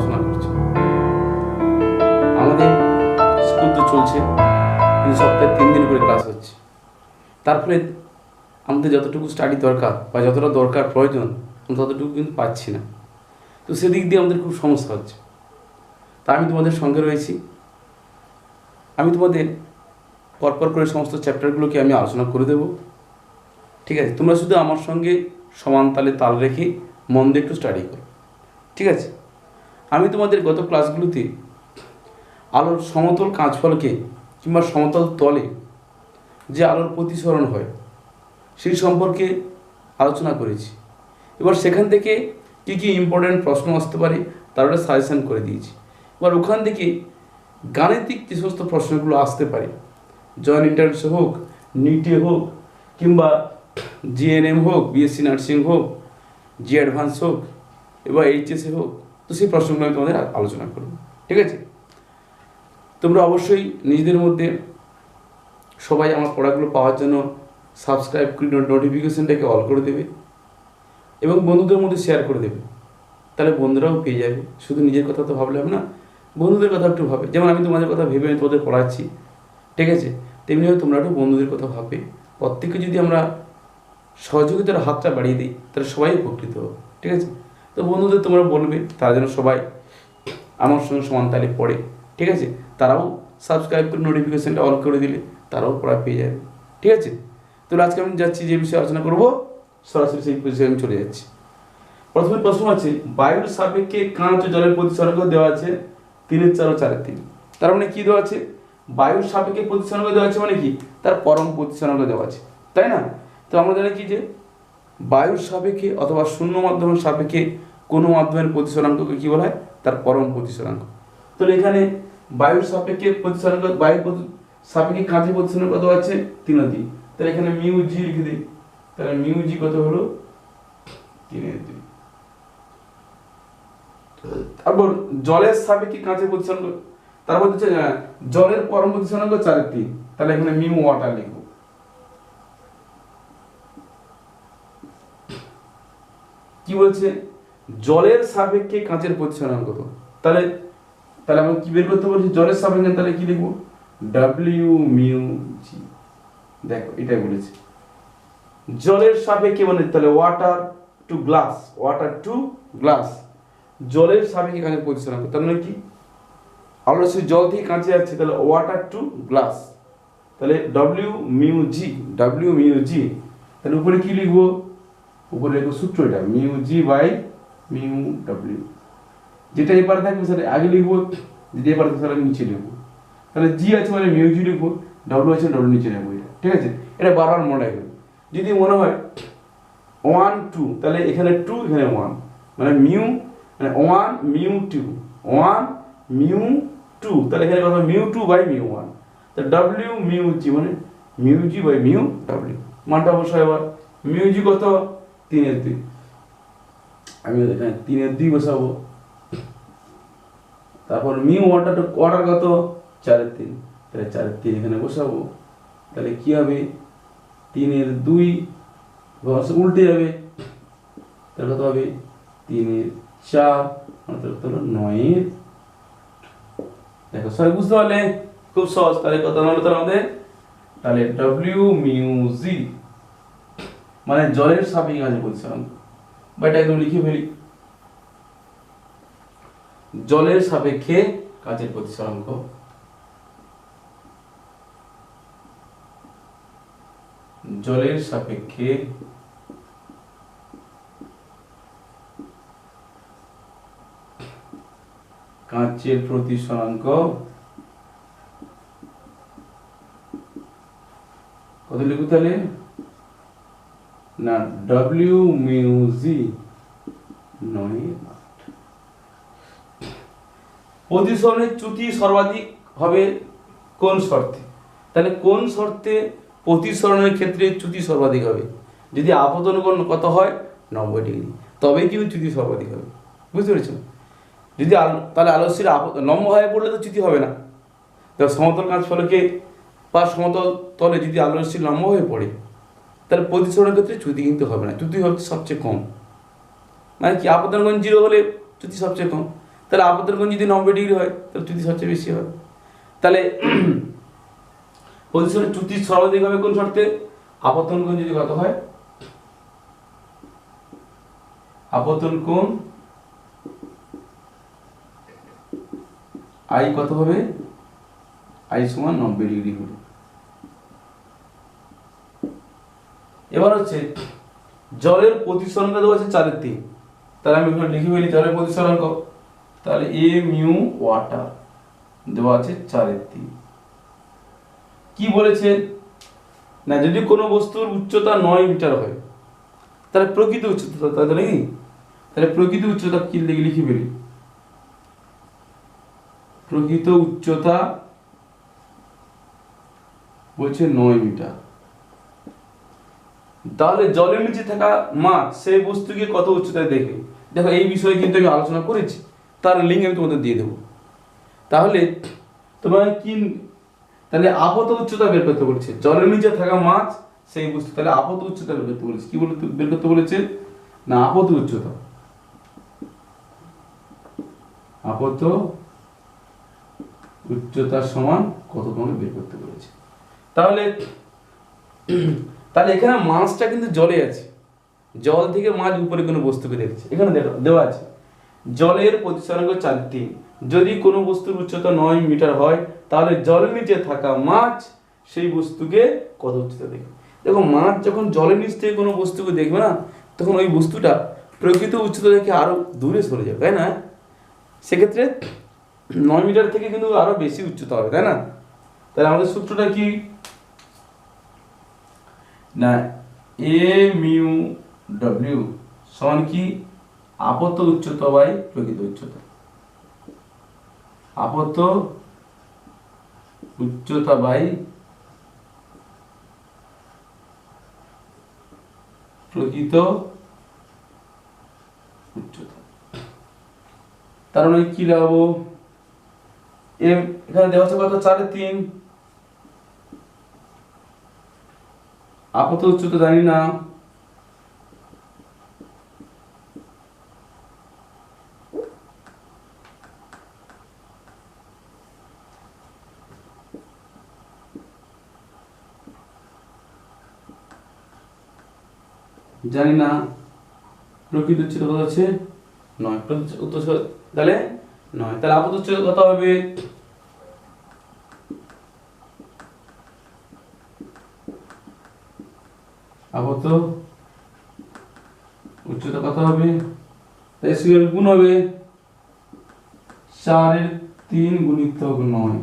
পড়াশোনা করছো। আমাদের স্কুল তো চলছে, কিন্তু সপ্তাহে 3 দিন করে ক্লাস হচ্ছে। তার ফলে আমাদের যতটুকু স্টাডি দরকার বা যতটা দরকার প্রয়োজন ততটুকু কিন্তু পাচ্ছি না। তো সেদিক দিয়ে আমাদের খুব সমস্যা হচ্ছে। তা আমি তোমাদের সঙ্গে রয়েছি। আমি তোমাদের পরপর করে সমস্ত চ্যাপ্টারগুলোকে আমি আলোচনা করে দেবো। ঠিক আছে, তোমরা শুধু আমার সঙ্গে সমান তালে তাল রেখে মন দিয়ে একটু স্টাডি করো। ঠিক আছে, আমি তোমাদের গত ক্লাসগুলোতে আলোর সমতল কাঁচফলকে কিংবা সমতল তলে যে আলোর প্রতিসরণ হয় সেই সম্পর্কে আলোচনা করেছি। এবার সেখান থেকে কী কী ইম্পর্ট্যান্ট প্রশ্ন আসতে পারে তার একটা সাজেশান করে দিয়েছি। এবার ওখান থেকে গাণিতিক যে সমস্ত প্রশ্নগুলো আসতে পারে, জয়েন্ট এন্ট্রান্সে হোক, নিটে হোক, কিংবা জিএনএম হোক, বিএসসি নার্সিং হোক, জি অ্যাডভান্স হোক, এবার এইচএসে হোক, তো সেই প্রশ্নগুলো আমি তোমাদের আলোচনা করব। ঠিক আছে, তোমরা অবশ্যই নিজেদের মধ্যে সবাই আমার পড়াগুলো পাওয়ার জন্য সাবস্ক্রাইব করে নোটিফিকেশানটাকে অল করে দেবে এবং বন্ধুদের মধ্যে শেয়ার করে দেবে। তাহলে বন্ধুরাও পেয়ে যাবে। শুধু নিজের কথা তো ভাবলে হবে না, বন্ধুদের কথা একটু ভাবে। যেমন আমি তোমাদের কথা ভেবে আমি তোমাদের পড়াচ্ছি, ঠিক আছে, তেমনিভাবে তোমরা একটু বন্ধুদের কথা ভাববে। প্রত্যেকে যদি আমরা সহযোগিতার হাতটা বাড়িয়ে দিই তাহলে সবাই উপকৃত হবে। ঠিক আছে, তো বন্ধুদের তোমরা বলবে তারা যেন সবাই আমার সঙ্গে সমান তালে পড়ে। ঠিক আছে, তারাও সাবস্ক্রাইব করে নোটিফিকেশানটা অল করে দিলে তারাও পড়া পেয়ে যাবে। ঠিক আছে, তো আজকে আমি যাচ্ছি যে বিষয়ে আলোচনা করবো, সরাসরি সেই বিষয়ে আমি চলে যাচ্ছি। প্রথমে প্রশ্ন আছে, বায়ুর সাপেক্ষে কাঁচ ও জলের প্রতিসরাঙ্ক দেওয়া আছে 3/4 ও 4/3। তার মানে কি দেওয়া আছে? বায়ুর সাপেক্ষে প্রতিসরাঙ্ক দেওয়া আছে মানে কি, তার পরম প্রতিসরাঙ্ক দেওয়া আছে, তাই না? তো আমরা জানি কি যে বায়ুর সাপেক্ষে অথবা শূন্য মাধ্যমের সাপেক্ষে কোনো মাধ্যমের প্রতিসরাঙ্ককে কি বলা হয়? তার পরম প্রতিসরাঙ্ক। তো এখানে বায়ুর সাপেক্ষে প্রতিসরাঙ্ক, বায়ুর সাপেক্ষে কাঁচের প্রতিসরাঙ্ক কত আছে? 3/2। তাহলে এখানে মিউ জি লিখে দিই। তাহলে মিউ জি কত হলো? 3/2। তারপর জলের সাপেক্ষে কাঁচের প্রতিসরাঙ্ক, তারপর হচ্ছে জলের পরম প্রতিসরাঙ্ক 4/3। তাহলে এখানে মিউ ওয়াটার লিখব। কি বলছে? জলের সাপেক্ষে কাঁচের প্রতিসরাঙ্ক কত? তাহলে আমরা কি বের করতে বলছি? জলের সাপেক্ষে, তাহলে কি লিখবো? ডব্লিউ মিউ জি। দেখো এটাই বলেছি, জলের সাপেক্ষে মানে তাহলে water to glass, water to glass, জলের সাপেক্ষে কাঁচের প্রতিসরাঙ্ক। তার মানে কি, আমরা সেই জল থেকে কাঁচে যাচ্ছে, তাহলে ওয়াটার টু গ্লাস, তাহলে W mu G, W mu G. তাহলে উপরে কি লিখবো? উপরে লিখবো সূত্র, এটা mu G by mu W. যেটা এপারে থাকবে সেটা আগে লিখবো, যেটা এপারে থাকবে সেটা নিচে লিখবো। তাহলে জি আছে মানে মিউ জি লিখবো, ডব্লিউ আছে ডব্লিউ নিচে লিখবো। এটা ঠিক আছে, এটা বারবার মনে রাখবে। যদি মনে হয় 1 2, তাহলে এখানে 2 এখানে 1, মানে মিউ মানে 1 মিউ 2, 1 মিউ 2, তাহলে এখানে কত? Mu 2 by mu 1। তো ডব্লিউ মিউ জি মানে mu G by mu W. মানটা অবশ্যই এবার মিউ জি কত? 3/2। আমি এখানে 3/2 বসাবো। তারপর মিউ ওয়াটার কত? 4/3। তাহলে 4/3 এখানে বসাবো। তাহলে কি হবে? 3/2 উল্টে যাবে, তাহলে কত হবে? 3/4, অর্থাৎ কত হলো? 9। দেখো সবাই বুঝতে পারলে? খুব সহজ। তাহলে কত হলো তাহলে আমাদের? তাহলে ডব্লিউ মিউ জি মানে জলের সাপেক্ষে কাঁচের প্রতিসরাঙ্ক, বা এটা একদম লিখে ফেলি, জলের সাপেক্ষে কাঁচের প্রতিসরাঙ্ক। জলের সাপেক্ষে কাঁচের প্রতিসরাঙ্ক কত লিখব তাহলে? না, ডব্লিউ মিউ জি 9। প্রতিসরণের চ্যুতি সর্বাধিক হবে কোন শর্তে? তাহলে কোন শর্তে প্রতিসরণের ক্ষেত্রে চ্যুতি সর্বাধিক হবে? যদি আপতন কোণ কত হয়? 90 ডিগ্রি, তবেই কিন্তু চ্যুতি সর্বাধিক হবে। বুঝতে পেরেছো? যদি তাহলে আলোচ্যের লম্ব হয়ে পড়লে তো চ্যুতি হবে না। তো সমতল কাঁচ ফলকে বা সমতল তলে যদি আলোচ্যের লম্ব হয়ে পড়ে তাহলে প্রতিসরণের ক্ষেত্রে চ্যুতি কিন্তু হবে না, চ্যুতি হচ্ছে সবচেয়ে কম। মানে কি, আপতন কোণ 0 হলে চ্যুতি সবচেয়ে কম। তাহলে আপতন কোণ যদি 90 ডিগ্রি হয় তাহলে চ্যুতি সবচেয়ে বেশি হয়। তাহলে পজিশনের চ্যুতি সর্বাধিক হবে কোন শর্তে? আপতন কোণ যদি কত হয়, আপতন কোণ আই কত হবে, আই সমান 90 ডিগ্রি হবে। এবার হচ্ছে জলের প্রতিসরাঙ্ক দেওয়া আছে 4/3, তাহলে আমি এখানে লিখে ফেলি জলের প্রতিসরাঙ্ক। তাহলে এ মিউ ওয়াটার দেওয়া আছে 4/3। কি বলেছে না, যদি কোনো বস্তুর উচ্চতা 9 মিটার হয় তাহলে প্রকৃত উচ্চতা, তাই নাকি? তাহলে প্রকৃত উচ্চতা কি লিখে ফেলি, প্রকৃত উচ্চতা বলছে 9 মিটার। তাহলে জলের নিচে থাকা মাছ সেই বস্তুকে কত উচ্চতায় দেখে। দেখো এই বিষয়ে কিন্তু আমি আলোচনা করেছি, তার লিঙ্ক আমি তোমাদের দিয়ে দেবো। তাহলে তোমার কি, তাহলে আপত উচ্চতা বের করতে বলেছে, জলের নিচে থাকা মাছ সেই বস্তু, তাহলে আপত উচ্চতা বের করতে বলেছে। কি বলতে বের করতে বলেছে না, আপত উচ্চতা, আপত উচ্চতা সমান কত তোমাকে বের করতে বলেছে। তাহলে তাহলে এখানে মাছটা কিন্তু জলে আছে, জল থেকে মাছ উপরে কোনো বস্তুকে দেখছে। এখানে দেখো দেওয়া আছে জলের প্রতিসরাঙ্ক 4/3, যদি কোনো বস্তুর উচ্চতা 9 মিটার হয় তাহলে জলের নিচে থাকা মাছ সেই বস্তুকে কত উচ্চতা দেখবে। দেখো মাছ যখন জলের নিচ থেকে কোনো বস্তুকে দেখবে না, তখন ওই বস্তুটা প্রকৃত উচ্চতা থেকে আরো দূরে সরে যাবে, তাই না? সেক্ষেত্রে 9 মিটার থেকে কিন্তু আরো বেশি উচ্চতা হবে, তাই না? তাহলে আমাদের সূত্রটা কি না, এ মিউ ডব্লিউ সমান কি আপত উচ্চতা বাই প্রকৃত উচ্চতা, আপত উচ্চতা বাই প্রকৃত উচ্চতা। তার মানে কি লাগাবো, এখানে দেওয়া আছে কত 4/3, আপত উচ্চতা জানি না, জানি না, প্রকৃত উচ্চতা কত আছে 9, তাহলে 9, তাহলে আপত উচ্চতা কত হবে, আপত উচ্চতা কত হবে, তাই সুয়ের গুণ হবে 4/3 গুণিতক 9,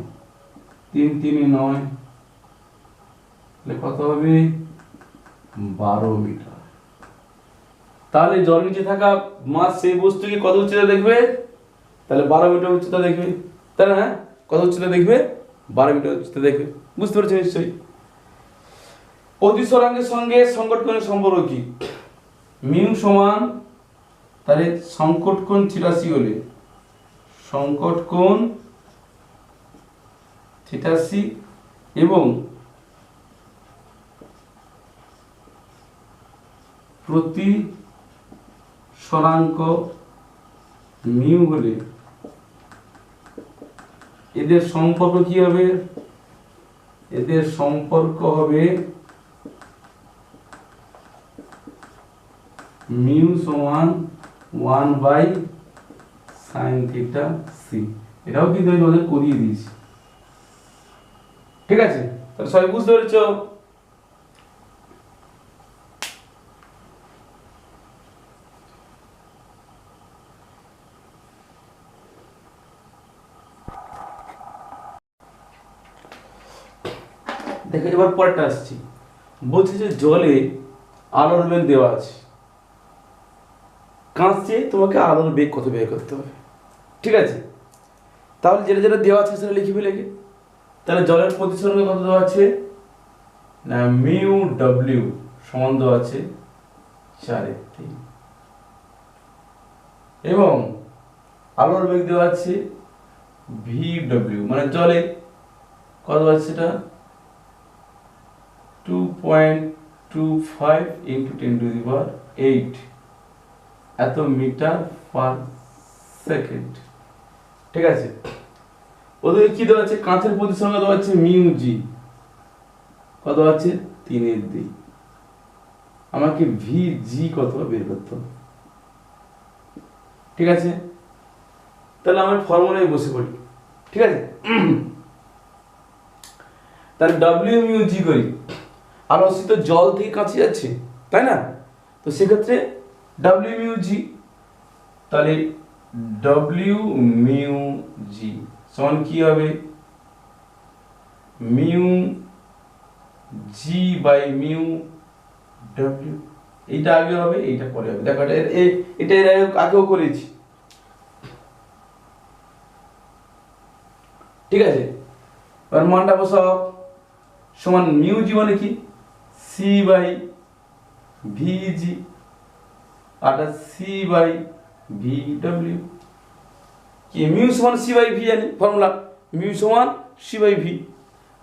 3 3 9, তাহলে কত হবে 12 মিটার। তাহলে জল নিচে থাকা মাছ সেই বস্তুকে কত উচ্চতা দেখবে, তাহলে 12 মিটার উচ্চতা দেখবে, তাই না? কত উচ্চতা দেখবে, 12 মিটার উচ্চতা দেখবে। বুঝতে পারছো নিশ্চয়ই। প্রতিসরাঙ্কের সঙ্গে সংকট কোণের সম্পর্ক কি, মিউ সমান, তাহলে সংকট কোণ থিটাসি হলে সংকট কোণ থিটাসি এবং প্রতিসরাঙ্ক মিউ হলে এদের সম্পর্ক কি হবে, এদের সম্পর্ক হবে মিউ সমান 1/sin থিটা সি। এটাও কিন্তু আমি তোমাদের করিয়ে দিয়েছি, ঠিক আছে? তাহলে সবাই বুঝতে পেরেছো। দেখো এবার পরেরটা আসছি, বলছে যে জলে আলোর বেগ দেওয়া আছে, কাঁচে তোমাকে আলোর বেগ কত বের করতে হবে, ঠিক আছে? তাহলে যেটা যেটা দেওয়া আছে সেটা লিখবি লেগে। তাহলে জলের প্রতিসরাঙ্ক কত দেওয়া আছে না, মিউ ডব্লিউ সমান দেওয়া আছে 4/3 এবং আলোর বেগ দেওয়া আছে ভি ডব্লিউ, মানে জলে কত আছে সেটা 2.25 × 10⁸ এত মিটার পার সেকেন্ড। ঠিক আছে, ওদের কি দেওয়া আছে, কাঁচের প্রতিসংখ্যা দেওয়া আছে মিউ জি, কত আছে 3/2, আমাকে ভি জি কত বের করতে হবে। ঠিক আছে, তাহলে আমি ফর্মুলায় বসে পড়ি। ঠিক আছে, তাহলে ডব্লিউ মিউ জি করি, আর রশ্মি তো জল থেকে কাছে যাচ্ছে, তাই না? তো সেক্ষেত্রে ডব্লিউ মিউ জি, তাহলে ডব্লিউ মিউ জি সমান কি হবে, mu G by mu W. এইটা আগে হবে, এইটা পরে হবে। দেখো এটা এর আগেও করেছি। ঠিক আছে, এবার মানটা বসাও, সমান মিউ জি মানে কি, সি বাই ভি জি, আর সি বাই ভি ডব্লিউ। কি মিউ সমান সি বাই ভি, জানি ফর্মুলা, মিউ সমান সি বাই ভি,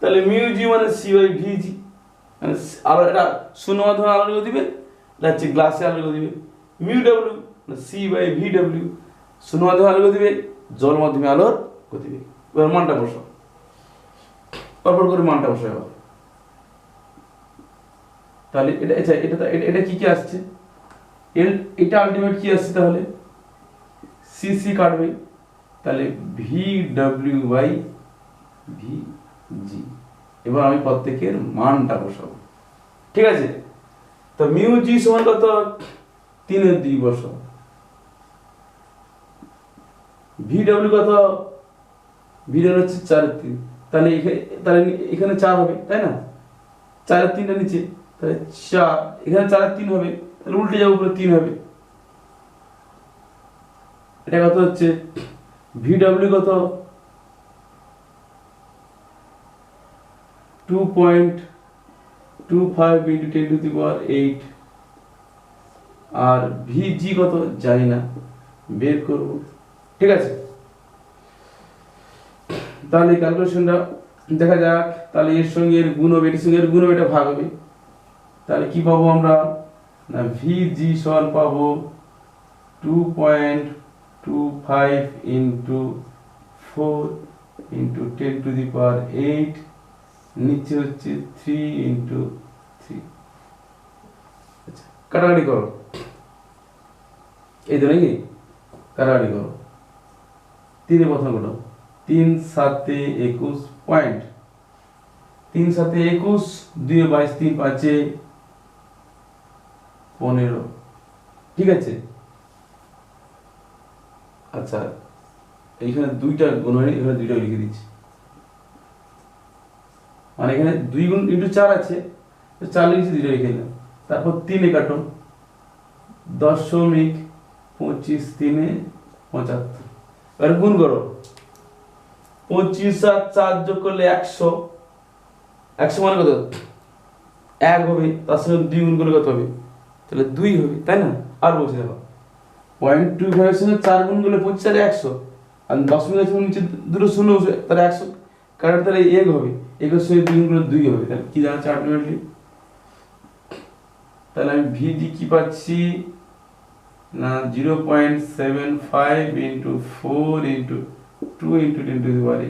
তাহলে মিউ জি মানে সি বাই ভি জি, মানে আলো, এটা শূন্য মাধ্যমে আলো দিবে, এটা হচ্ছে গ্লাসে আলো দিবে। মিউ ডব্লিউ মানে সি বাই ভি ডব্লিউ, শূন্য মাধ্যমে আলো দিবে, জল মাধ্যমে আলোর দিবে। এবার মানটা বসো, পরপর করে মানটা বসে যাবে। তাহলে এটা এটা এটা এটা কি কি আসছে, এটা আলটিমেট কি আসছে, তাহলে সি সি কাটবে, তাহলে V W by V G. এবার আমি প্রত্যেকের মানটা বসাবো। ঠিক আছে, তো মিউ জি সমান কত, 3/2 বসাও, ভি ডব্লিউ কত, ভি ডব্লিউ হচ্ছে 4/3, তাহলে এখানে 4 হবে, তাই না? 4/3টা নিচে, তাহলে 4, এখানে 4/3 হবে, তাহলে উল্টে যাবে, উপরে 3 হবে। এটা কত হচ্ছে, ভি ডব্লিউ কত, 2.25 × 10⁸, আর ভি জি কত জানি না, বের করব। ঠিক আছে, তাহলে ক্যালকুলেশনটা দেখা যাক। তাহলে এর সঙ্গে এর গুণ হবে, এর সঙ্গে এর গুণ হবে, এটা ভাগ হবে। তাহলে কি পাবো আমরা, না ভি জি সমান পাবো 2.25 × 4 × 10⁸, নিচে হচ্ছে 3 × 3। আচ্ছা, কাটাকাটি করো, এই তো নাকি, কাটাকাটি করো, 3 প্রথম কত, 3 7 21 পয়েন্ট, 3 7 21, 2 22, 3 5 15। ঠিক আছে, আচ্ছা এইখানে দুইটা গুণ হয়, এখানে দুইটা লিখে দিচ্ছি, মানে এখানে 2 গুণ × 4 আছে, 4 লিখেছি, দুইটা লিখে দিলাম। তারপর 3 কাটো, 10.25 3 75, এবার গুণ করো, 25 আর 4 যোগ করলে 100, 100 মানে কত, 1 হবে, তার সঙ্গে 2 গুণ করলে কত হবে, তাহলে 2 হবে, তাই না? আর বলছি দেখো, 0.25 এর সঙ্গে 4 গুণ করলে 25 আর 100, আর 10 এর নিচে দুটো শূন্য বসে, তাহলে 100 কারণ তাহলে 1 হবে, 1 এর সঙ্গে 2 গুণ করলে 2 হবে, তাহলে কি দাঁড়াচ্ছে আলটিমেটলি, তাহলে আমি ভি জি কি পাচ্ছি না, 0.75 × 4 × 2 × 10⁸,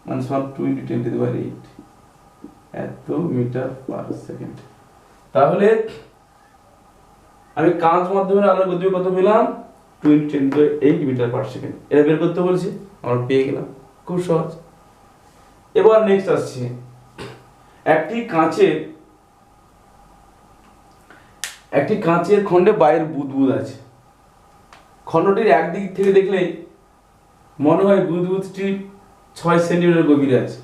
মানে সমান 2 × 10⁸, এত মিটার পার সেকেন্ড। তাহলে আমি কাঁচ মাধ্যমে আলোর গতি কত পেলাম, 2 × 10⁸ মিটার পার সেকেন্ড। এটা বের করতে বলেছি, আমরা পেয়ে গেলাম, খুব সহজ। এবার নেক্সট আসছে, একটি কাঁচের খণ্ডে বাইরের বুদবুদ আছে। খণ্ডটির একদিক থেকে দেখলে মনে হয় বুদবুদটি 6 সেন্টিমিটার গভীরে আছে,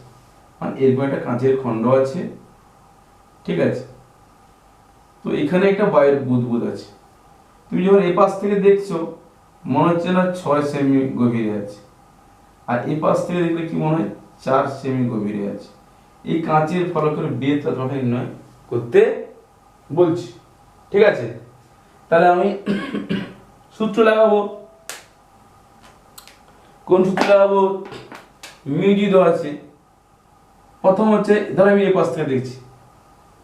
মানে এরকম একটা কাঁচের খণ্ড আছে। ঠিক আছে, তো এখানে একটা বাইরের বুদবুদ আছে, তুমি যখন এই পাশ থেকে দেখছো মনে হচ্ছে না 6 সেমি গভীরে আছে, আর এই পাশ থেকে দেখলে কি মনে হয় 4 সেমি গভীরে আছে। এই কাঁচের ফলকের বেধ তোমাকে নির্ণয় করতে বলছি। ঠিক আছে, তাহলে আমি সূত্র লাগাবো। কোন সূত্র লাগাবো, মিউ জি দেওয়া আছে। প্রথম হচ্ছে, ধরো আমি এই পাশ থেকে দেখছি,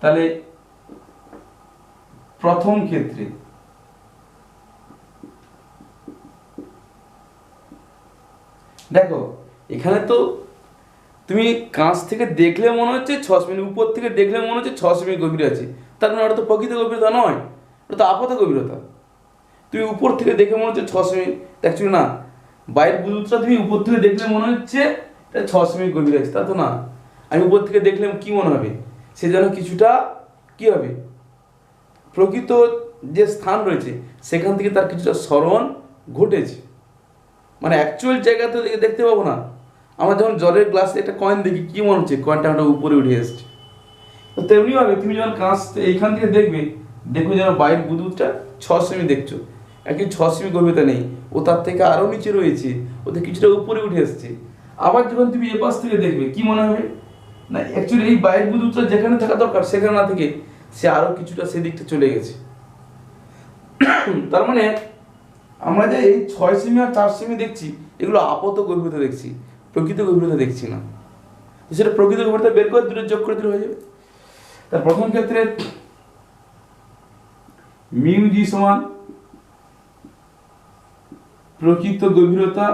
তাহলে প্রথম ক্ষেত্রে দেখো এখানে তো তুমি কাছ থেকে দেখলে মনে হচ্ছে 6 সেমি, উপর থেকে দেখলে মনে হচ্ছে 6 সেমি গভীর আছে, তার মানে ওটা তো প্রকৃত গভীরতা নয়, ওটা তো আপাত গভীরতা। তুমি উপর থেকে দেখে মনে হচ্ছে 6 সেমি, অ্যাকচুয়ালি না, বাইরের বুদবুদটা তুমি উপর থেকে দেখলে মনে হচ্ছে এটা 6 সেমি গভীর আছে, তা তো না। আমি উপর থেকে দেখলে কি মনে হবে, সে যেন কিছুটা কি হবে, প্রকৃত যে স্থান রয়েছে সেখান থেকে তার কিছুটা সরণ ঘটেছে, মানে অ্যাকচুয়াল জায়গাতে দেখতে পাবো না। আমরা যখন জলের গ্লাসে একটা কয়েন দেখি কি মনে হচ্ছে কয়েনটা আমরা উপরে উঠে এসছে, তো তেমনিভাবে তুমি যখন কাঁচ এইখান থেকে দেখবে, দেখবে যেন বাইরের বুদবুদটা 6 সেমি দেখছো, একই 6 সেমি গভীরতা নেই, ও তার থেকে আরও নিচে রয়েছে, ওতে কিছুটা উপরে উঠে এসছে। আবার যখন তুমি এ পাশ থেকে দেখবে কি মনে হবে, না অ্যাকচুয়ালি এই বাইরের বুদবুদটা যেখানে থাকা দরকার সেখানে না থেকে সে আরও কিছুটা সেদিকটা চলে গেছে। তার মানে আমরা যে এই 6 সেমি আর 4 সেমি দেখছি, এগুলো আপাত গভীরতা দেখছি, প্রকৃত গভীরতা দেখছি না। সেটা প্রকৃত গভীরতা বের করে দুটো যোগ করে দিলে হয়ে যাবে। তার প্রথম ক্ষেত্রে মিউ জি সমান প্রকৃত গভীরতা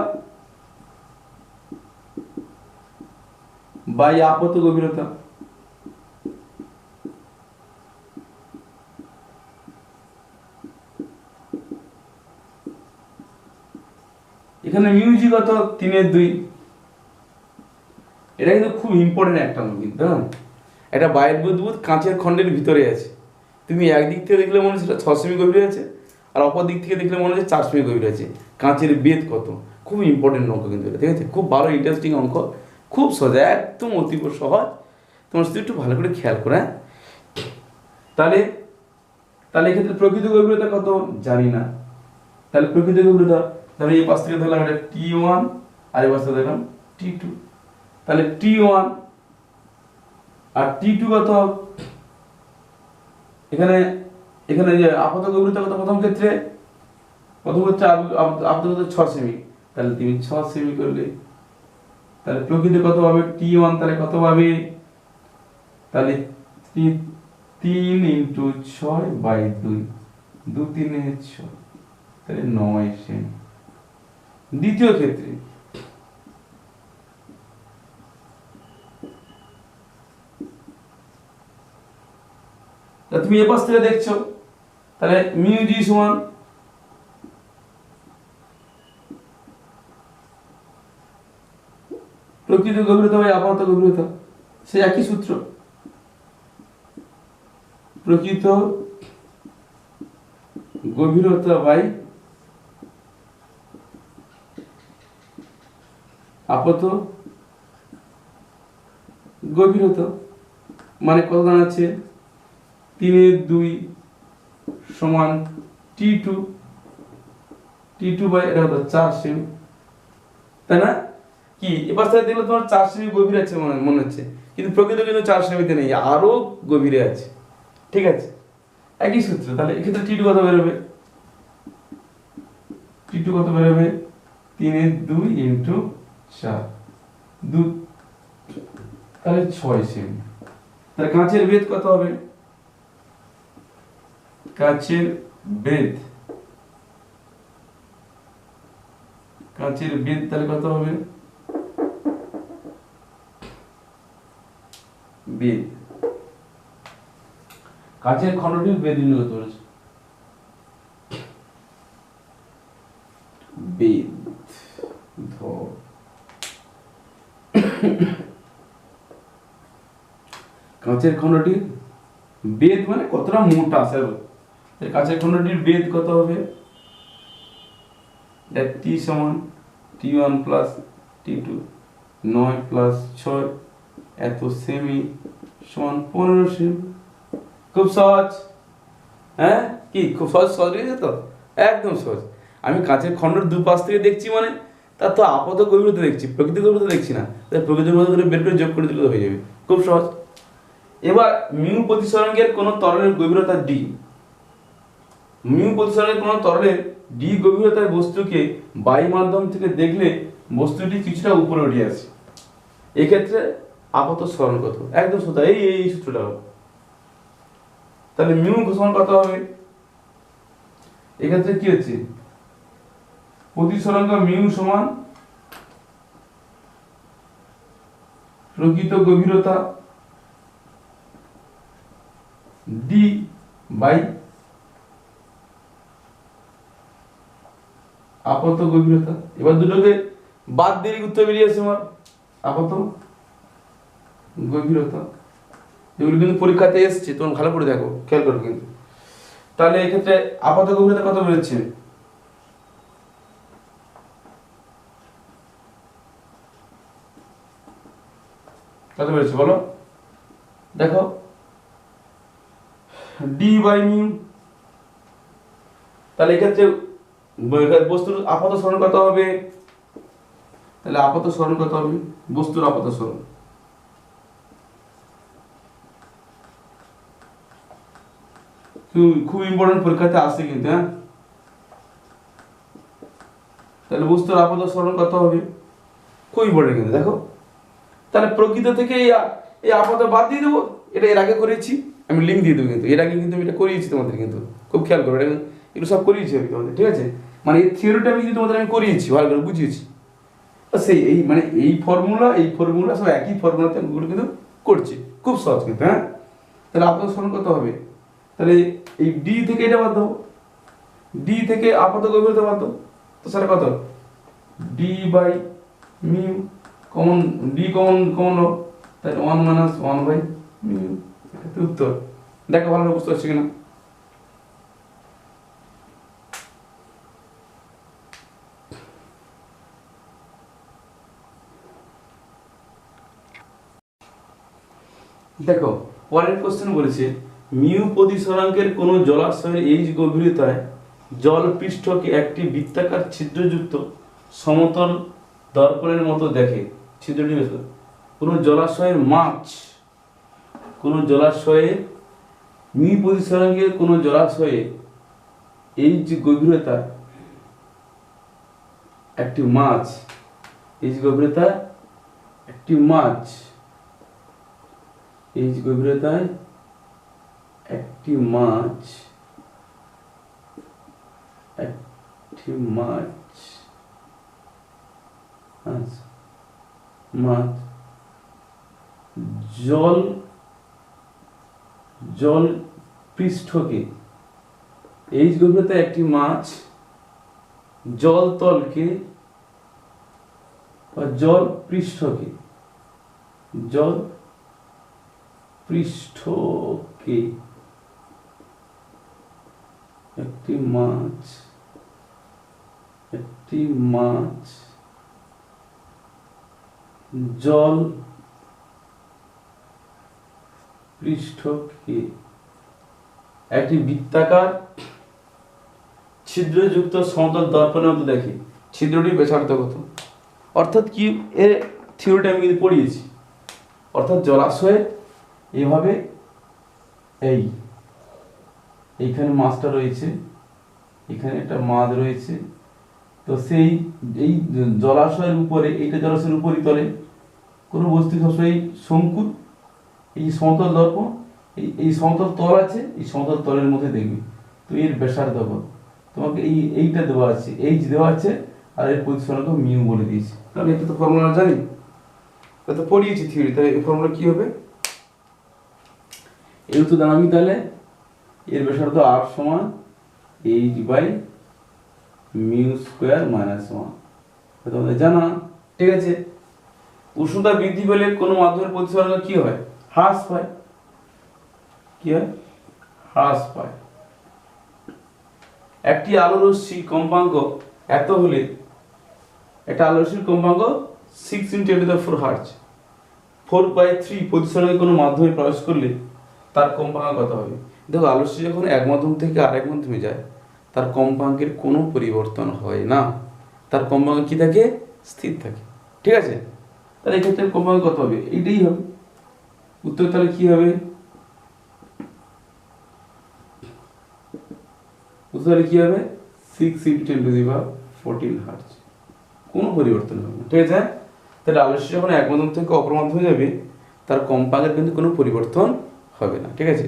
বাই আপাত গভীরতা। এখানে মিউ জি কত, 3/2। এটা কিন্তু খুব ইম্পর্টেন্ট একটা অঙ্ক কিন্তু, হ্যাঁ। একটা বাইরের বুদবুদ কাঁচের খণ্ডের ভিতরে আছে, তুমি একদিক থেকে দেখলে মনে হচ্ছে 6 সেমি গভীর আছে, আর অপর দিক থেকে দেখলে মনে হচ্ছে 4 সেমি গভীর আছে। কাঁচের বেদ কত, খুব ইম্পর্টেন্ট অঙ্ক কিন্তু এটা, ঠিক আছে, খুব ভালো ইন্টারেস্টিং অঙ্ক, খুব সোজা, একদম অতীব সহজ। তোমার শুধু একটু ভালো করে খেয়াল করে, হ্যাঁ। তাহলে তাহলে এক্ষেত্রে প্রকৃত গভীরতা কত জানি না, তাহলে প্রকৃত গভীরতা, তাহলে এই পাশ থেকে ধরলাম এটা T1 আর এই পাশ থেকে ধরলাম T2, তাহলে T1 আর T2 কত, এখানে এখানে যে আপাত গভীরতা কত, প্রথম ক্ষেত্রে আপাত গভীরতা 6 সেমি, তাহলে তুমি 6 সেমি করলে, তাহলে প্রকৃত কত পাবে T1, তাহলে কত পাবে, তাহলে 3 × 6/2, 2 3 6, তাহলে 9 সেমি। দ্বিতীয় ক্ষেত্রে তুমি এ পাশ থেকে দেখছো, তাহলে মিউ জি সমান প্রকৃত গভীরতা বাই আপাত গভীরতা, সে একই সূত্র, প্রকৃত গভীরতা বাই আপাত গভীরতা, মানে কত দাঁড়াচ্ছে 3/2 সমান T2 বাই এটা হতো 4 সেমি, তাই না? কি এবার থেকে দেখলে তোমার 4 সেমি গভীর আছে মনে হচ্ছে, কিন্তু প্রকৃত কিন্তু 4 সেমিতে নেই, আরো গভীরে আছে, ঠিক আছে, একই সূত্র। তাহলে এক্ষেত্রে T2 কত বেরোবে, T2 কত বেরোবে 3/2 × 4, 2, তাহলে 6 সেমি। তাহলে কাঁচের বেদ কত হবে, কাঁচের বেদ তাহলে কত হবে, বেদ কাঁচের খণ্ডটির বেদ নির্ণয় করতে বলেছে, বেদ ধর কাঁচের খণ্ডটির বেদ মানে কতটা মোটা স্যার, কাঁচের খণ্ডটির বেদ কত হবে, T সমান T1 প্লাস T2, 9 প্লাস 6 এত সেমি সমান 15 সেমি। খুব সহজ, হ্যাঁ, কি খুব সহজ হয়েছে তো, একদম সহজ। আমি কাঁচের খণ্ডের দুপাশ থেকে দেখছি, মানে তার তো আপাত গভীরতা দেখছি, প্রকৃত গভীরতা দেখছি না, তাই প্রকৃত গভীরতা বের করে যোগ করে দিলে হয়ে যাবে, খুব সহজ। এবার মিউ প্রতিসরণের কোন তরলের গভীরতা D, মিউ প্রতিসরণের কোন তরলের D গভীরতার বস্তুকে বায়ু মাধ্যম থেকে দেখলে বস্তুটি কিছুটা উপরে উঠে আসে, এক্ষেত্রে আপাত সরণ কত, একদম সোজা, এই সূত্রটা হবে। তাহলে মিউ সমান কত হবে, এক্ষেত্রে কি হচ্ছে প্রতিসরণ মিউ সমান প্রকৃত গভীরতা ডি বাই আপাত গভীরতা। এবার দুটোকে বাদ দিয়ে উত্তর বেরিয়ে আসে আমার আপাত গভীরতা। এগুলো কিন্তু পরীক্ষাতে এসছে, তোমরা ভালো করে দেখো, খেয়াল করো কিন্তু। তাহলে এক্ষেত্রে আপাত গভীরতা কত বেরোচ্ছে? কত বেরোচ্ছে বলো? দেখো ডি বাই মিউ। তাহলে এক্ষেত্রে বস্তুর আপাত সরণ কত হবে? তাহলে আপাত সরণ কত হবে? বস্তুর আপাত সরণ খুব ইম্পর্টেন্ট, পরীক্ষাতে আসে কিন্তু। হ্যাঁ, তাহলে বস্তুর আপাত সরণ কত হবে? খুব ইম্পর্টেন্ট কিন্তু। দেখো তাহলে প্রকৃত থেকে এই আপাত বাদ দিয়ে দেবো। এটা এর আগে করেছি, আমি লিঙ্ক দিয়ে দেবো কিন্তু। এর আগে কিন্তু আমি এটা করিয়েছি তোমাদের, কিন্তু খুব খেয়াল করো, এটা এগুলো সব করিয়েছি আমি তোমাদের, ঠিক আছে? মানে এই থিওরিটা আমি কিন্তু তোমাদের আমি করিয়েছি, ভালো করে বুঝিয়েছি। সেই এই মানে এই ফর্মুলা সব একই ফর্মুলাতে ওগুলো কিন্তু করছি, খুব সহজ কিন্তু। হ্যাঁ, তাহলে আপাত সরণ কত হবে? তাহলে এই ডি থেকে এটা বাদ দেবো, ডি থেকে আপাত গভীরতা বাদ দেবো, তো সেটা কত? D by mu, common D common তাহলে 1 - 1 বাই মিউ। এটা উত্তর। দেখো ভালো বুঝতে পারছি কিনা। দেখো পরের কোশ্চেন বলেছে, মিউ প্রতিসরাঙ্কের কোন জলাশয়ের এইচ গভীরতায় জল পৃষ্ঠকে একটি বৃত্তাকার ছিদ্রযুক্ত সমতল দর্পণের মতো দেখে। ছিদ্রটি কোন জলাশয়ের মিউ প্রতিসরাঙ্কের কোন জলাশয়ে এইচ গভীরতা একটি মাছ, এইচ গভীরতা একটি মাছ, এইচ গভীরতায় একটি মাছ, একটি মাছ, আচ্ছা মাছ জল পৃষ্ঠকে, এইচ গভীরতায় একটি মাছ জল তলকে বা জল পৃষ্ঠকে একটি মাছ জল পৃষ্ঠকে একটি বৃত্তাকার ছিদ্রযুক্ত সমতল দর্পণের মতো দেখে। ছিদ্রটি ব্যাসার্ধ কত? অর্থাৎ কি, এর থিওরিটা আমি কিন্তু পড়িয়েছি। অর্থাৎ জলাশয়ে এইভাবে এইখানে মাছটা রয়েছে, এখানে একটা মাছ রয়েছে, তো সেই এই জলাশয়ের উপরে, এইটা জলাশয়ের উপরিতলে কোনো বস্তু সবসময় শঙ্কুর এই সমতল দর্পণ, এই সমতল তল আছে, এই সমতল তলের মধ্যে দেখবি তো এর ব্যাসার্ধ কত। তোমাকে এইটা দেওয়া আছে, এইচ দেওয়া আছে, আর এর প্রতিসরাঙ্ক মিউ বলে দিয়েছি। তাহলে এটা তো ফর্মুলা জানি, এটা তো পড়িয়েছি থিওরি। তাহলে এই ফর্মুলা কি হবে? এই তো জানাবি। তাহলে এর ব্যাসার্ধ আর সমান H by mu square minus 1, তোমাদের জানা, ঠিক আছে? উষ্ণতা বৃদ্ধি পেলে কোনো মাধ্যমের প্রতিসরাঙ্ক কি হয়? হ্রাস পায়। কি হয়? হ্রাস পায়। একটি আলোরশ্মি কম্পাঙ্ক এত হলে, একটা আলোরশ্মির কম্পাঙ্ক 6 × 10⁴ হার্জ, 4/3 প্রতিসরাঙ্কে কোনো মাধ্যমে প্রবেশ করলে তার কম্পাঙ্ক কত হবে? দেখো আলোরশ্মি যখন এক মাধ্যম থেকে আরেক মাধ্যমে যায়, তার কম্পাঙ্কের কোনো পরিবর্তন হয় না, তার কম্পাঙ্ক কি থাকে? স্থির থাকে, ঠিক আছে? তাহলে এক্ষেত্রে কম্পাঙ্ক কত হবে? এইটাই হবে উত্তর। তাহলে কি হবে? উত্তরে কি হবে? 6 × 10⁻14 হার্জ, কোনো পরিবর্তন হবে না, ঠিক আছে? তাহলে আলোরশ্মি যখন এক মাধ্যম থেকে অপর মাধ্যমে যাবে, তার কম্পাঙ্কের কিন্তু কোনো পরিবর্তন হবে না, ঠিক আছে?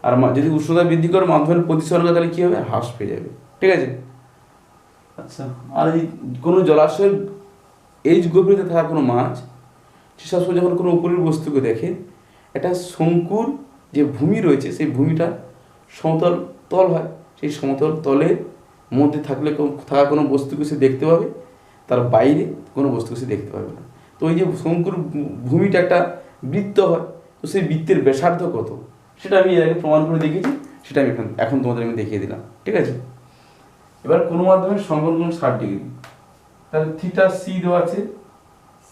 আর যদি উষ্ণতা বৃদ্ধি করে মাধ্যমের প্রতিসরাঙ্ক, তাহলে কি হবে? হ্রাস পেয়ে যাবে, ঠিক আছে? আচ্ছা, আর এই কোনো জলাশয়ের এইচ গভীরতা থাকা কোনো মাছ সে সবসময় যখন কোনো উপরের বস্তুকে দেখে, একটা শঙ্কুর যে ভূমি রয়েছে সেই ভূমিটা সমতল তল হয়, সেই সমতল তলের মধ্যে থাকা কোনো বস্তুকে সে দেখতে পাবে, তার বাইরে কোনো বস্তুকে সে দেখতে পাবে না। তো ওই যে শঙ্কুর ভূমিটা একটা বৃত্ত হয়, তো সেই বৃত্তের ব্যাসার্ধ কত সেটা আমি এর আগে প্রমাণ করে দেখিয়েছি, সেটা আমি এখন তোমাদের আমি দেখিয়ে দিলাম। ঠিক আছে, এবার কোনো মাধ্যমের সংকট কোণ 60°, তাহলে থিটা সি দেওয়া আছে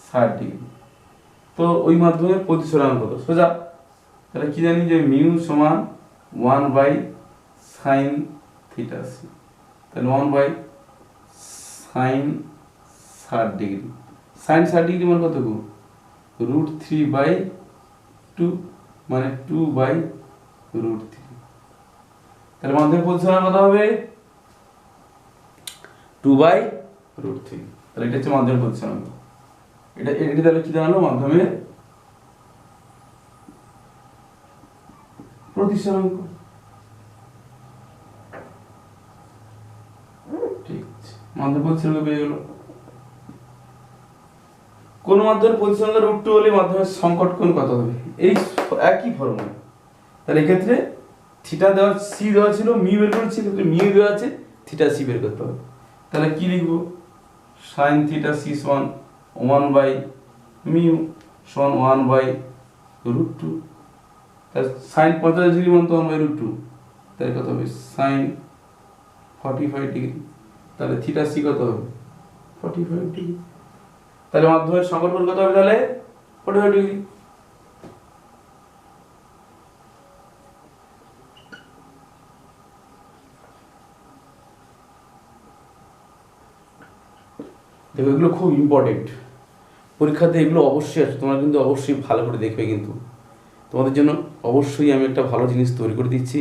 60°। তো ওই মাধ্যমের প্রতিসরণ কত সোজা, তাহলে কি জানি যে মিউ সমান 1/sin থিটা সি, তাহলে 1/sin 60°। sin 60° মানে কত গো, √3/2 মানে 2/√3। তাহলে মাধ্যমের প্রতিসরণ কত হবে 2/√3। তাহলে এটা হচ্ছে মাধ্যমের প্রতিসরণ। এটা তাহলে কি দাঁড়ালো, মাধ্যমের প্রতিসরাঙ্ক। ঠিক আছে, মাধ্যমের প্রতিসরাঙ্ক পেয়ে গেল। কোন মাধ্যমের প্রতিসরাঙ্ক √2 হলে মাধ্যমের সংকট কোণ কত হবে, এই একই ফর্মুলা। তাহলে এক্ষেত্রে থিটা দেওয়া সি দেওয়া ছিল, মিউ বের করেছি, এক্ষেত্রে মিউ দেওয়া আছে, থিটা সি বের করতে হবে। তাহলে কি লিখবো, sin থিটা সি সমান 1/μ সমান 1/√2। তাহলে sin 45° মানে তো 1/√2, তাহলে কত হবে sin 45°। তাহলে থিটা সি কত হবে 45°। তাহলে মাধ্যমের সংকট কোণ কত হবে তাহলে 45°। দেখো এগুলো খুব ইম্পর্টেন্ট, পরীক্ষাতে এগুলো অবশ্যই আছে, তোমরা কিন্তু অবশ্যই ভালো করে দেখবে। কিন্তু তোমাদের জন্য অবশ্যই আমি একটা ভালো জিনিস তৈরি করে দিচ্ছি,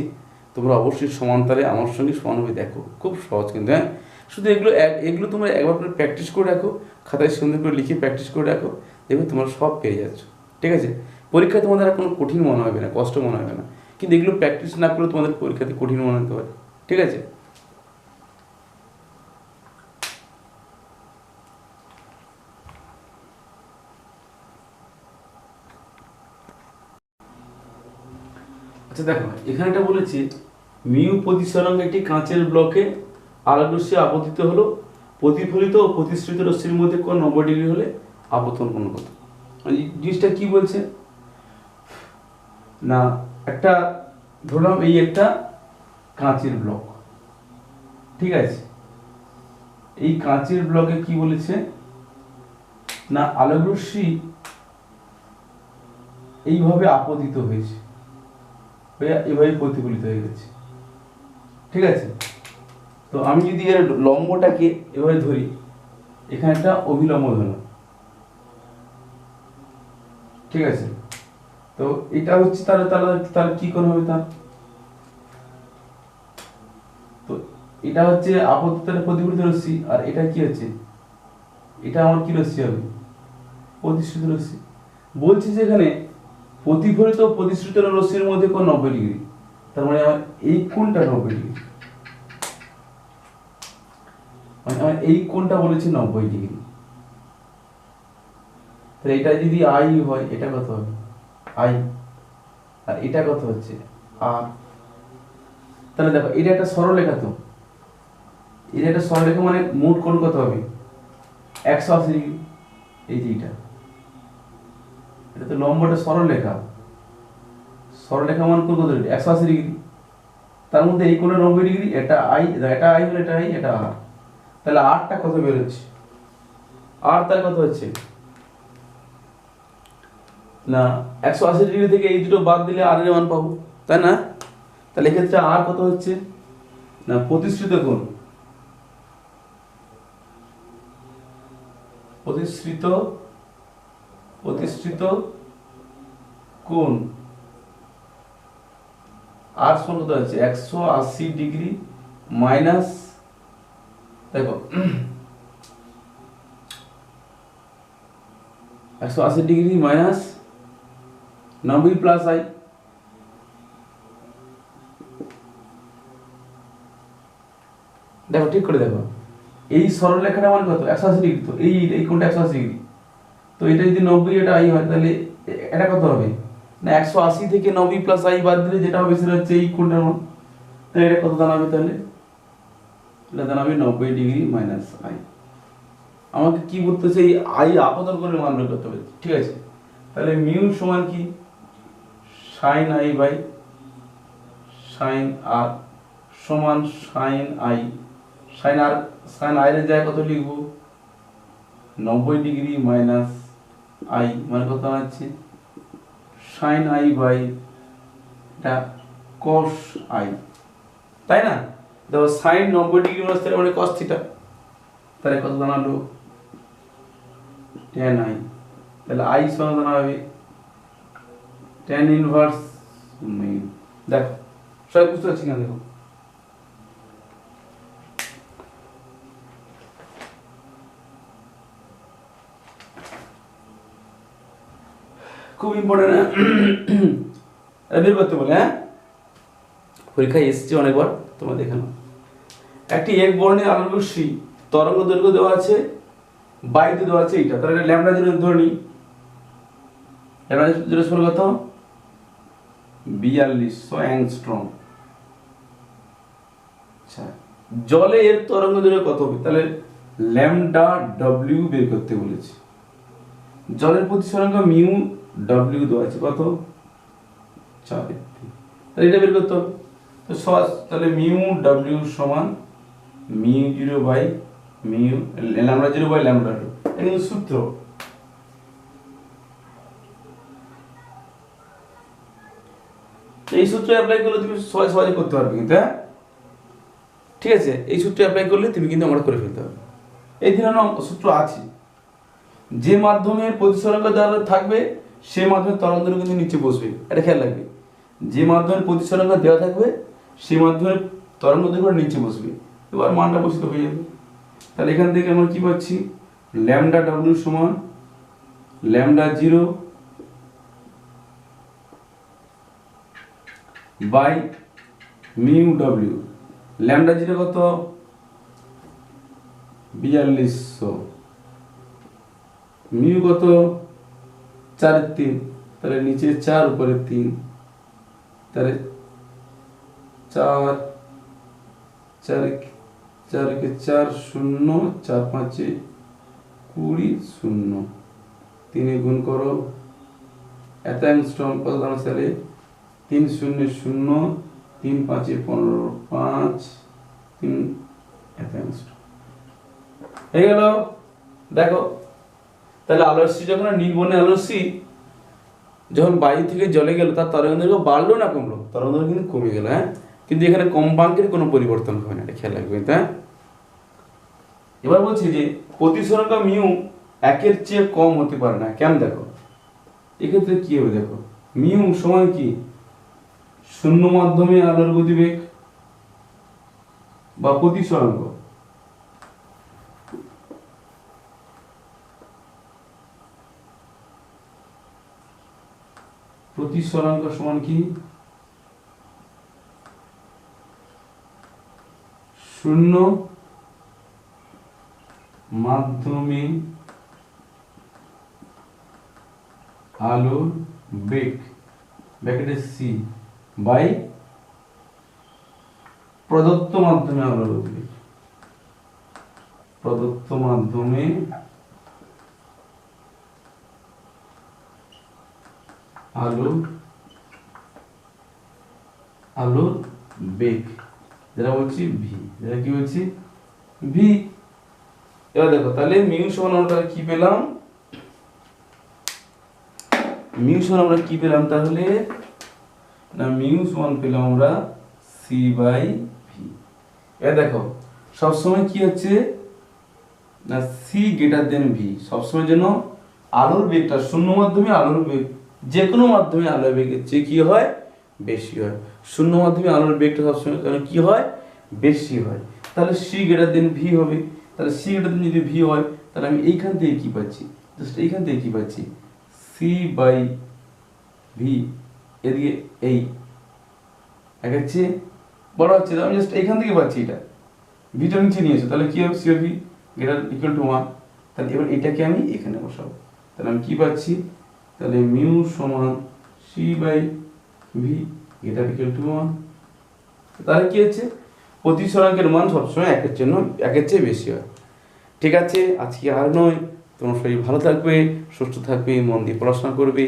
তোমরা অবশ্যই সমানতালে আমার সঙ্গে সমানভাবে দেখো, খুব সহজ কিন্তু। হ্যাঁ, শুধু এগুলো তোমরা একবার করে প্র্যাকটিস করে রাখো, খাতায় সুন্দর করে লিখে প্র্যাকটিস করে রাখো, দেখবে তোমরা সব পেয়ে যাচ্ছ। ঠিক আছে, পরীক্ষায় তোমাদের আর কোনো কঠিন মনে হবে না, কষ্ট মনে হবে না, কিন্তু এগুলো প্র্যাকটিস না করলেও তোমাদের পরীক্ষাতে কঠিন মনে হতে পারে। ঠিক আছে, আচ্ছা দেখো এখানে এটা বলেছে মিউ প্রতিসরাঙ্ক একটি কাঁচের ব্লকে আলোক রশ্মি আপতিত হলো, প্রতিফলিত ও প্রতিসৃত রশ্মির মধ্যে কোণ 90° হলে আপতন কোণ কত। এই জিনিসটা কি বলছে না, একটা ধরলাম এই একটা কাঁচের ব্লক, ঠিক আছে, এই কাঁচের ব্লকে কি বলেছে না আলোক রশ্মি এইভাবে আপতিত হয়েছে, এভাবে প্রতিফলিত হয়ে গেছে। ঠিক আছে, তো আমি যদি এর লম্বটাকে এভাবে ধরি, এখানে একটা অভিলম্ব ধরলাম, ঠিক আছে, তো এটা হচ্ছে তাহলে তাহলে তাহলে কি কোণ হবে তার, তো এটা হচ্ছে আপতিত প্রতিফলিত রশ্মি, আর এটা কি হচ্ছে, এটা আমার কি রশ্মি হবে, প্রতিসৃত রশ্মি। বলছি যে এখানে প্রতিফলিত প্রতিসৃত রশ্মির মধ্যে কোণ 90°, তার মানে আমার এই কোণটা 90°, মানে আমার এই কোণটা বলেছে 90°। তাহলে এটা যদি আই হয়, এটা কত হবে আই, আর এটা কত হচ্ছে আর। তাহলে দেখো এটা একটা সরলরেখা, তো এটা একটা সরলরেখা মানে মোট কোণ কত হবে 180°। এই যে এটা তো লম্বটা সরলরেখা, সরলরেখা মান কোণ কত 180°, তার মধ্যে এই কোণে 90°, এটা আই, এটা আই হলে এটা আই, এটা আর। তাহলে আরটা কত বের হচ্ছে, আর তাহলে কত হচ্ছে না 180° থেকে এই দুটো বাদ দিলে আর এর মান পাবো, তাই না। তাহলে এক্ষেত্রে আর কত হচ্ছে না প্রতিসৃত কোণ, প্রতিসৃত কোণ আর সমান কত হচ্ছে 180° মাইনাস, দেখো 180° মাইনাস 90 প্লাস আই। দেখো ঠিক করে দেখো, এই সরলরেখাটা মানে কত 180°, তো এই কোণটা 180°, তো এটা যদি 90 এটা আই হয় তাহলে এটা কত হবে না 180 থেকে 90 প্লাস আই বাদ দিলে যেটা হবে সেটা হচ্ছে এই কোণটার মান। তাহলে এটা কত দাঁড়াবে তাহলে এটা দাঁড়াবে 90 ডিগ্রি মাইনাস আই। আমাকে কি করতে হচ্ছে এই আই আপাতত করে মান বের করতে হবে, ঠিক আছে। তাহলে মিউ সমান কি sine I by sine R সমান sine I. Sine R sine I এর জায়গায় কত লিখব 90 ডিগ্রি মাইনাস আই মানে কত আছে সাইন আই বাই এটা cos আই, তাই না। দেখো সাইন 90 ডিগ্রি মাইনাস থিটা মানে cos থিটা, তাহলে কত দাঁড়ালো tan আই। তাহলে আই সমান দাঁড়াবে tan ইনভার্স মিউ। দেখো সবাই বুঝতে পারছি না, দেখো খুব ইম্পর্টেন্ট বের করতে বলে, হ্যাঁ পরীক্ষায় এসেছে অনেকবার, তোমরা দেখে নাও। একটি এক বর্ণের আলোরশ্মি তরঙ্গ দৈর্ঘ্য দেওয়া আছে, বাইতে দেওয়া আছে এইটা, তাহলে এটা ল্যামডা জিরো ধরে নিই। ল্যামডা জিরো সমান কত 4200 অ্যাংস্ট্রম। আচ্ছা জলে এর তরঙ্গ দৈর্ঘ্য কত হবে, তাহলে ল্যামডা ডব্লিউ বের করতে বলেছে। জলের প্রতিসরাঙ্ক মিউ ডব্লিউ দেওয়া আছে কত 4, তাহলে এটা বের করতে হবে। তো সহজ, তাহলে মিউ ডব্লিউ সমান mu zero by mu lambda zero by lambda two, এটা কিন্তু সূত্র। এই সূত্র অ্যাপ্লাই করলে তুমি সহজে করতে পারবে কিন্তু, হ্যাঁ ঠিক আছে। এই সূত্র অ্যাপ্লাই করলে তুমি কিন্তু আমরা করে ফেলতে পারবে। এই ধরনের সূত্র আছে, যে মাধ্যমে প্রতিসরাঙ্ক দেওয়া থাকবে সে মাধ্যমে তরঙ্গ দৈর্ঘ্য কিন্তু নিচে বসবে, এটা খেয়াল রাখবে। যে মাধ্যমে প্রতিসরাঙ্ক দেওয়া থাকবে সে মাধ্যমে তরঙ্গ দৈর্ঘ্য নিচে বসবে, এবার মানটা বসিত হয়ে যাবে। তাহলে এখান থেকে আমরা কি পাচ্ছি ল্যামডা ডব্লিউ সমান lambda zero by mu W. Lambda zero কত 4200, মিউ কত 4/3, তাহলে নিচে 4 উপরে 3, তাহলে 4 4 4 4 0 4 5 20 0, 3 গুণ করো এত অ্যাংস্ট্রম কত দাঁড়াচ্ছে তাহলে 3 0 0 3 5 15 5 3 এত অ্যাংস্ট্রম হয়ে গেল। দেখো তাহলে আলোরশ্মি যখন নীলবর্ণের আলোরশ্মি যখন বায়ু থেকে জলে গেল তার তরঙ্গ দৈর্ঘ্য বাড়লো না কমলো, তরঙ্গ দৈর্ঘ্য কিন্তু কমে গেল, হ্যাঁ কিন্তু এখানে কম্পাঙ্কের কোনো পরিবর্তন হয় না, এটা খেয়াল রাখবে। হ্যাঁ এবার বলছি যে প্রতিসরাঙ্ক মিউ 1-এর চেয়ে কম হতে পারে না, কেন দেখো এক্ষেত্রে কি হবে, দেখো মিউ সমান কি শূন্য মাধ্যমে আলোর গতিবেগ বা প্রতিসরাঙ্ক, প্রতিসরাঙ্ক সমান কি শূন্য মাধ্যমে আলোর বেগ ব্র্যাকেটে সি বাই প্রদত্ত মাধ্যমে আলোর বেগ, প্রদত্ত মাধ্যমে আলোর বেগ, যেটা বলছি ভি, যেটা কি বলছি ভি। এবার দেখো তাহলে মিউ সমান আমরা কি পেলাম, মিউ সমান আমরা কি পেলাম তাহলে না মিউ সমান পেলাম আমরা সি বাই ভি। এবার দেখো সবসময় কি হচ্ছে না সি গ্রেটার দেন ভি, সবসময় যেন আলোর বেগটা শূন্য মাধ্যমে আলোর বেগ যে কোনো মাধ্যমে আলোর বেগের চেয়ে কি হয় বেশি হয়, শূন্য মাধ্যমে আলোর বেগটা সবসময় যেন কি হয় বেশি হয়, তাহলে সি গ্রেটার দেন ভি হবে। তাহলে সি গ্রেটার দেন যদি ভি হয় তাহলে আমি এইখান থেকে কি পাচ্ছি, জাস্ট এইখান থেকে কি পাচ্ছি সি বাই ভি, এদিকে এই একের চেয়ে বড় হচ্ছে, আমি জাস্ট এইখান থেকে পাচ্ছি এটা ভিটা নিচে নিয়েছে, তাহলে কি হবে C V greater equal to 1, তাহলে এবার এটাকে আমি এখানে বসাবো, তাহলে আমি কি পাচ্ছি, তাহলে মিউ সমান C by V greater equal to 1। তাহলে কি হচ্ছে, প্রতিসরাঙ্কের মান সবসময় একের চেয়ে বেশি হয়। ঠিক আছে, আজকে আর নয়, তোমার শরীর ভালো থাকবে, সুস্থ থাকবে, মন দিয়ে পড়াশোনা করবে।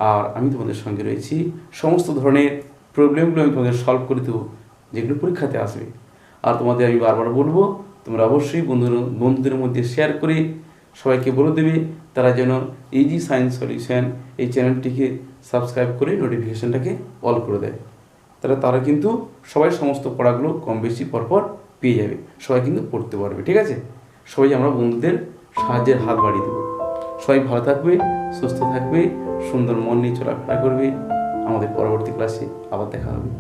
আর আমি তোমাদের সঙ্গে রয়েছি, সমস্ত ধরনের প্রবলেমগুলো আমি তোমাদের সলভ করে দেবো যেগুলো পরীক্ষাতে আসবে। আর তোমাদের আমি বারবার বলবো, তোমরা অবশ্যই বন্ধুদের মধ্যে শেয়ার করে সবাইকে বলে দেবে তারা যেন ইজি সায়েন্স সলিউশন এই চ্যানেলটিকে সাবস্ক্রাইব করে নোটিফিকেশানটাকে অল করে দেয়। তারা কিন্তু সবাই সমস্ত পড়াগুলো কম বেশি পরপর পেয়ে যাবে, সবাই কিন্তু পড়তে পারবে। ঠিক আছে, সবাই আমরা বন্ধুদের সাহায্যের হাত বাড়িয়ে দেবো। সবাই ভালো থাকবে, সুস্থ থাকবে, সুন্দর মন নিয়ে চলাফেরা করবে। আমাদের পরবর্তী ক্লাসে আবার দেখা হবে।